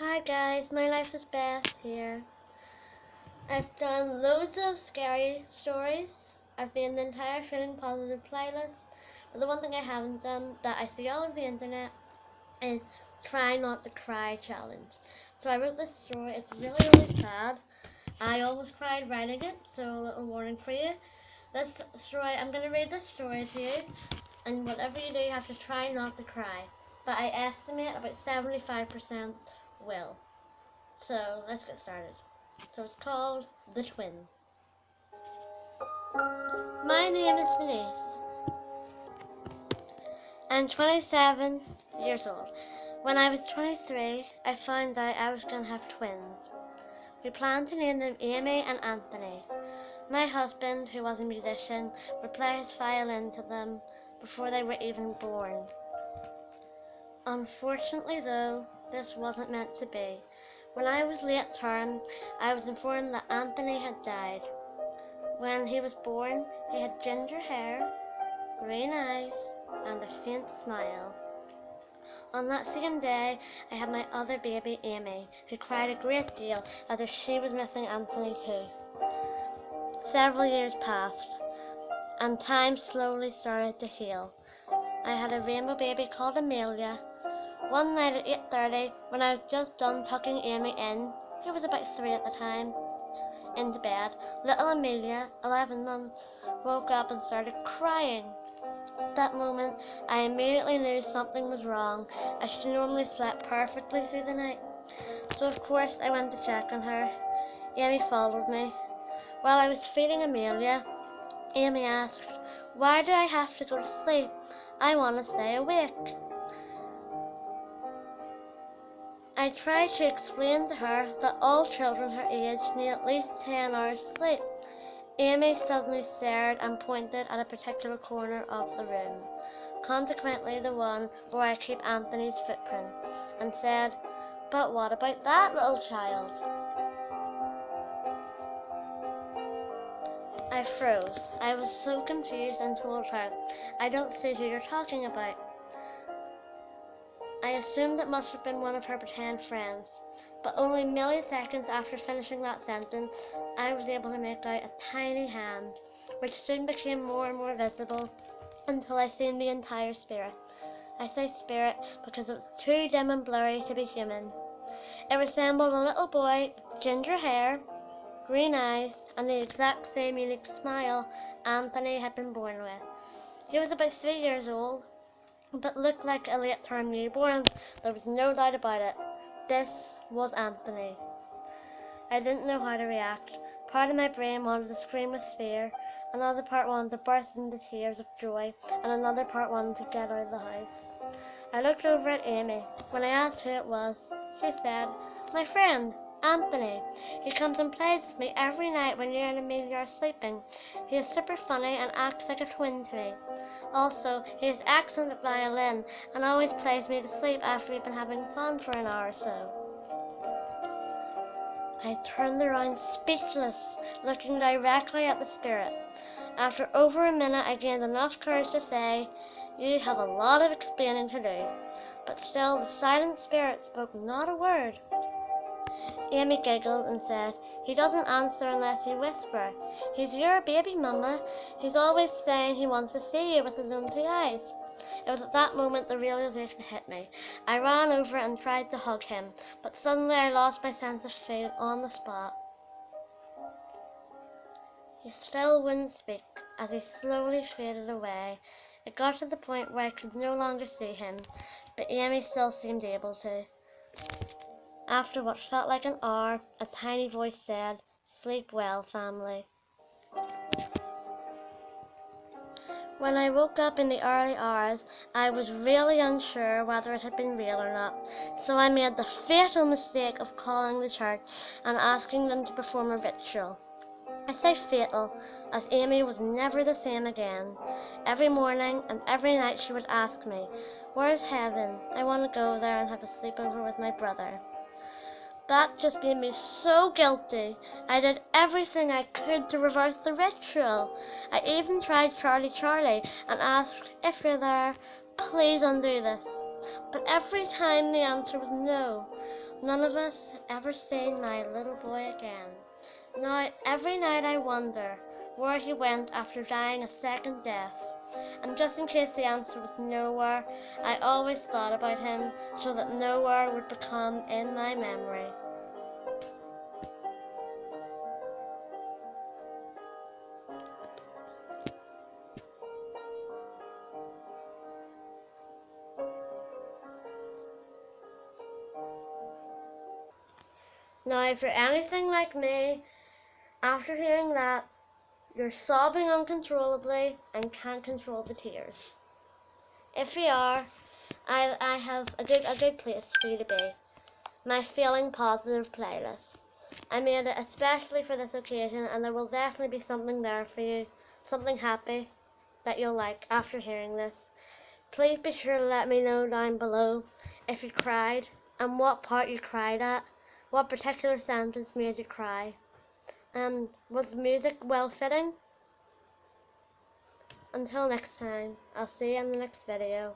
Hi guys, my life is Beth here. I've done loads of scary stories. I've made the entire Feeling Positive playlist. But the one thing I haven't done that I see all over the internet is Try Not to Cry challenge. So I wrote this story. It's really sad. I almost cried writing it, so a little warning for you. This story, I'm going to read this story to you, and whatever you do, you have to try not to cry. But I estimate about 75% will. So let's get started. So it's called The Twins. My name is Denise. I'm 27 years old. When I was 23, I found out I was going to have twins. We planned to name them Amy and Anthony. My husband, who was a musician, would play his violin to them before they were even born. Unfortunately though, this wasn't meant to be. When I was late term, I was informed that Anthony had died. When he was born, he had ginger hair, green eyes, and a faint smile. On that same day, I had my other baby, Amy, who cried a great deal as if she was missing Anthony too. Several years passed, and time slowly started to heal. I had a rainbow baby called Amelia. One night at 8:30, when I was just done tucking Amy in, who was about 3 at the time, into bed, little Amelia, 11 months, woke up and started crying. At that moment, I immediately knew something was wrong, as she normally slept perfectly through the night. So of course I went to check on her. Amy followed me. While I was feeding Amelia, Amy asked, "Why do I have to go to sleep? I want to stay awake." I tried to explain to her that all children her age need at least 10 hours sleep. Amy suddenly stared and pointed at a particular corner of the room, consequently the one where I keep Anthony's footprint, and said, "But what about that little child?" I froze. I was so confused and told her, "I don't see who you're talking about." I assumed it must have been one of her pretend friends, but only milliseconds after finishing that sentence, I was able to make out a tiny hand, which soon became more and more visible until I seen the entire spirit. I say spirit because it was too dim and blurry to be human. It resembled a little boy with ginger hair, green eyes, and the exact same unique smile Anthony had been born with. He was about 3 years old, but looked like a late-term newborn. There was no doubt about it. This was Anthony. I didn't know how to react. Part of my brain wanted to scream with fear, another part wanted to burst into tears of joy, and another part wanted to get out of the house. I looked over at Amy. When I asked who it was, she said, "My friend, Anthony. He comes and plays with me every night when you and Amelia are sleeping. He is super funny and acts like a twin to me. Also, he is excellent at violin and always plays me to sleep after we've been having fun for an hour or so." I turned around speechless, looking directly at the spirit. After over a minute, I gained enough courage to say, "You have a lot of explaining to do." But still the silent spirit spoke not a word. Amy giggled and said, "He doesn't answer unless you whisper. He's your baby, Mama. He's always saying he wants to see you with his own 2 eyes." It was at that moment the realization hit me. I ran over and tried to hug him, but suddenly I lost my sense of feel on the spot. He still wouldn't speak as he slowly faded away. It got to the point where I could no longer see him, but Amy still seemed able to. After what felt like an hour, a tiny voice said, "Sleep well, family." When I woke up in the early hours, I was really unsure whether it had been real or not, so I made the fatal mistake of calling the church and asking them to perform a ritual. I say fatal, as Amy was never the same again. Every morning and every night she would ask me, "Where's heaven? I want to go there and have a sleepover with my brother." That just made me so guilty. I did everything I could to reverse the ritual. I even tried Charlie and asked, "If you're there, please undo this." But every time the answer was no. None of us ever seen my little boy again. Now, every night I wonder where he went after dying a second death. And just in case the answer was nowhere, I always thought about him so that nowhere would become in my memory. Now, if you're anything like me, after hearing that, you're sobbing uncontrollably and can't control the tears. If you are, I have a good place for you to be. My Feeling Positive playlist. I made it especially for this occasion, and there will definitely be something there for you, something happy that you'll like after hearing this. Please be sure to let me know down below if you cried and what part you cried at, what particular sentence made you cry, and was the music well fitting? Until next time, I'll see you in the next video.